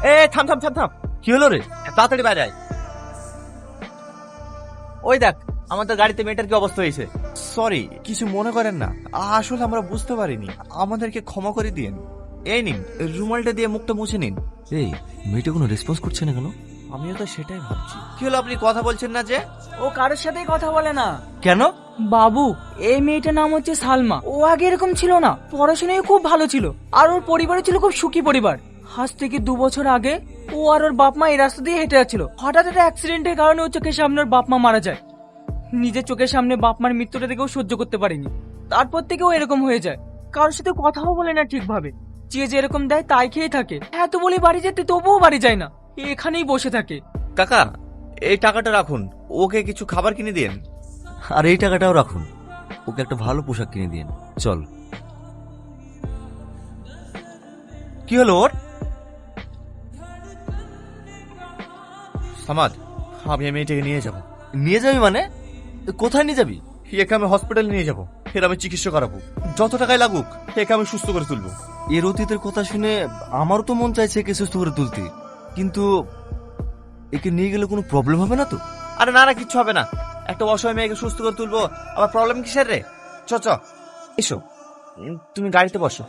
এ থাম থাম থাম থাম, কি হলো রে? তাড়াতাড়ি বাইরে আয়। ওই দেখ আমাদের গাড়িতে মেয়েটার কি অবস্থা হয়েছে। সরি, কিছু মনে করেন না, আসলে আমরা বুঝতে পারিনি, আমাদেরকে ক্ষমা করে দিন। এই নিন, রুমালটা দিয়ে মুখটা মুছে নিন। এই মেয়েটা কোনো রেসপন্স করছে না কেন? আমিও তো সেটাই ভাবছি। কি হলো, আপনি কথা বলছেন না যে? ও কারোর সাথেই কথা বলে না। কেন? বাবু, এই মেয়েটার নাম হচ্ছে সালমা। ও আগে এরকম ছিল না, পড়াশোনায় খুব ভালো ছিল, আর ওর পরিবারে ছিল খুব সুখী পরিবার। আজ থেকে 2 বছর আগে ও আর ওর বাপ মা এই রাস্তা দিয়ে হেঁটে যাচ্ছিল। হঠাৎ একটা অ্যাক্সিডেন্টের কারণে ওর চোখের সামনে ওর বাপ মা মারা যায়। নিজের চোখের সামনে বাপ মার মৃত্যুটা দেখেও সহ্য করতে পারেনি। তারপর থেকে ও এরকম হয়ে যায়, কারোর সাথে কথাও বলে না ঠিকভাবে। যে যেরকম দেয় তাই খেয়ে থাকে। এত বলে বাড়ি যেতে তবুও বাড়ি যায় না, এখানেই বসে থাকে। কাকা, এই টাকাটা রাখুন, ওকে কিছু খাবার কিনে দিন। আর এই টাকাটাও রাখুন, ওকে একটা ভালো পোশাক কিনে দিন। চল। কি হলো ওর? সামাদ, আমি এই মেয়েটাকে নিয়ে যাব। নিয়ে যাবি মানে? কোথায় নিয়ে যাবি? একে আমি হসপিটালে নিয়ে যাব, এর আমি চিকিৎসা করাবো, যত টাকাই লাগুক একে আমি সুস্থ করে তুলবো। এর অতীতের কথা শুনে আমারও তো মন চাইছে একে সুস্থ করে তুলতে, কিন্তু একে নিয়ে গেলে কোনো প্রবলেম হবে না তো? আরে না না, কিচ্ছু হবে না, একটা অসহায় মেয়েকে সুস্থ করে তুলবো, আবার প্রবলেম কিসের রে? চ চ, এসো, তুমি গাড়িতে বসো।